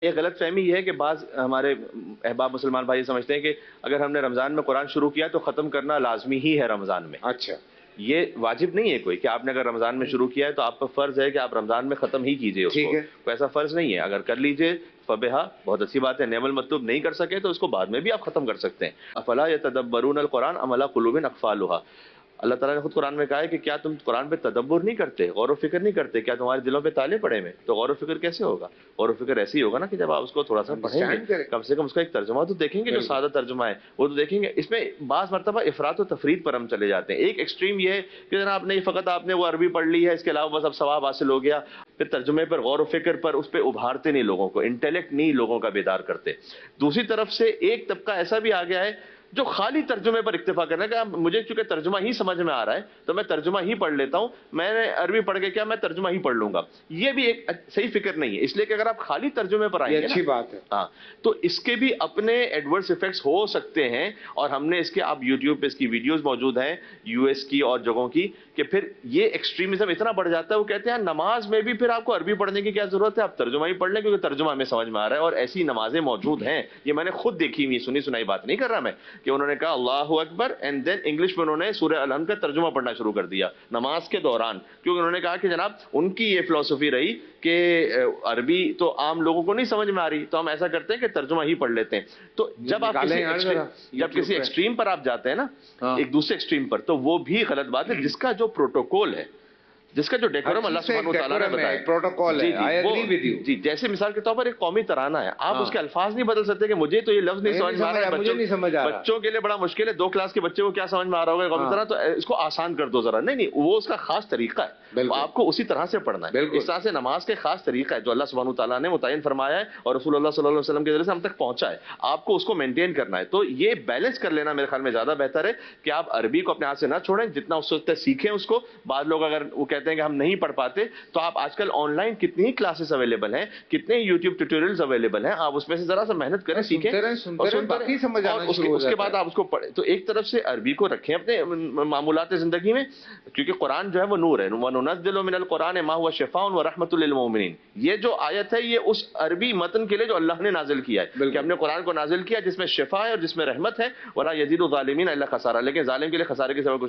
ایک غلط فہمی یہ ہے کہ بعض ہمارے احباب مسلمان بھائی سمجھتے ہیں کہ اگر ہم نے رمضان میں قرآن شروع کیا تو ختم کرنا لازمی ہی ہے رمضان میں. اچھا. یہ واجب نہیں ہے کوئی کہ آپ نے اگر رمضان میں شروع کیا ہے تو آپ پر فرض ہے کہ آپ رمضان میں ختم ہی کیجئے اس کو. کوئی ایسا فرض نہیں ہے. اگر کر لیجئے فبہا، بہت اچھی بات ہے. نعم المطلوب نہیں کر سکے تو اس کو بعد میں بھی آپ ختم کر سکتے ہیں. افلا یتدبرون القرآن ام علی قلوب اقفالها. اللہ تعالیٰ نے خود قرآن میں کہا ہے کہ کیا تم قرآن پہ تدبر نہیں کرتے، غور و فکر نہیں کرتے؟ کیا تمہارے دلوں پہ تالے پڑے ہوئے؟ تو غور و فکر کیسے ہوگا؟ غور و فکر ایسے ہی ہوگا نا کہ جب آپ اس کو تھوڑا سا پڑھیں گے، کم سے کم اس کا ایک ترجمہ تو دیکھیں گے. جو سادہ ترجمہ ہے وہ تو دیکھیں گے. اس میں بعض مرتبہ افراط و تفرید پر ہم چلے جاتے ہیں. ایک ایکسٹریم یہ ہے کہ جناب نہیں، فقط آپ نے وہ عربی پڑھ لی ہے، اس کے علاوہ بس اب ثواب حاصل ہو گیا. پھر ترجمے پر غور و فکر پر اس پہ ابھارتے نہیں لوگوں کو، انٹیلیکٹ نہیں لوگوں کا بیدار کرتے. دوسری طرف سے ایک طبقہ ایسا بھی آ گیا ہے جو خالی ترجمے پر اکتفا کرنا کہ مجھے چونکہ ترجمہ ہی سمجھ میں آ رہا ہے تو میں ترجمہ ہی پڑھ لیتا ہوں، میں نے عربی پڑھ کے کیا میں ترجمہ ہی پڑھ لوں گا. یہ بھی ایک صحیح فکر نہیں ہے. اس لیے کہ اگر آپ خالی ترجمے پر آئیں گے اچھی بات ہے ہاں تو اس کے بھی اپنے ایڈورس ایفیکٹس ہو سکتے ہیں. اور ہم نے اس کے، آپ یوٹیوب پہ اس کی ویڈیوز موجود ہیں یو ایس کی اور جگہوں کی، کہ پھر یہ ایکسٹریمزم اتنا بڑھ جاتا ہے. وہ کہتے ہیں نماز میں بھی پھر آپ کو عربی پڑھنے کی کیا ضرورت ہے، آپ ترجمہ ہی پڑھ لیں کیونکہ ترجمہ ہمیں سمجھ میں آ رہا ہے. اور ایسی نمازیں موجود ہیں، یہ میں نے خود دیکھی ہوئی، سنی سنائی بات نہیں کر رہا میں، کہ انہوں نے کہا اللہ اکبر اینڈ دین انگلش میں انہوں نے سورہ الحمد کا ترجمہ پڑھنا شروع کر دیا نماز کے دوران. کیونکہ انہوں نے کہا کہ جناب ان کی یہ فلسفی رہی کہ عربی تو عام لوگوں کو نہیں سمجھ میں آ رہی، تو ہم ایسا کرتے ہیں کہ ترجمہ ہی پڑھ لیتے ہیں. تو جب آپ کسی ایکسٹریم پر آپ جاتے ہیں نا، ایک دوسرے ایکسٹریم پر، تو وہ بھی غلط بات ہے. جس کا جو پروٹوکول ہے، جس کا جو ڈیکورم اللہ سبحانہ وتعالیٰ نے بتایا، پروٹوکول ہے، جی جیسے مثال کے طور پر ایک قومی ترانہ ہے، آپ اس کے الفاظ نہیں بدل سکتے کہ مجھے تو یہ لفظ نہیں سمجھ میں آ رہا ہے، بچوں کے لیے بڑا مشکل ہے، 2 کلاس کے بچے کو کیا سمجھ میں آ رہا ہوگا قومی ترانہ، تو اس کو آسان کر دو ذرا. نہیں، وہ اس کا خاص طریقہ ہے، آپ کو اسی طرح سے پڑھنا ہے. اس طرح سے نماز کے خاص طریقہ ہے جو اللہ سبحانہ وتعالیٰ نے متعین فرمایا ہے اور رسول اللہ صلی اللہ علیہ وسلم کے ذریعے سے ہم تک پہنچا ہے. آپ کو اس کو مینٹین کرنا ہے. تو یہ بیلنس کر لینا میرے خیال میں زیادہ بہتر ہے کہ آپ عربی کو اپنے ہاتھ سے نہ چھوڑیں، جتنا اس سے سیکھیں اس کو. بعض لوگ اگر وہ کہتے ہیں کہ ہم نہیں پڑھ پاتے، تو آپ آج کل آن لائن کتنی ہی کلاسز اویلیبل ہیں، کتنے یوٹیوب ٹیوٹوریلز اویلیبل ہیں، آپ اس میں سے ذرا سا محنت کریں، سیکھیں اور اس کے بعد آپ اس کو پڑھیں. تو ایک طرف سے عربی کو رکھیں اپنے معمولات زندگی میں، کیونکہ قرآن جو ہے وہ نور ہے. وَنُنَزِّلُ مِنَ الْقُرْآنِ مَا هُوَ شِفَاءٌ وَرَحْمَةٌ لِّلْمُؤْمِنِينَ. یہ جو آیت ہے یہ اس عربی متن کے لیے جو اللہ نے نازل کیا ہے، کہ ہم نے قرآن کو نازل کیا جس میں شفا ہے اور جس میں رحمت ہے. وَلَا يَزِيدُ الظَّالِمِينَ إِلَّا خَسَارًا. لیکن ظالم کے لیے خسارے کے سوا کچھ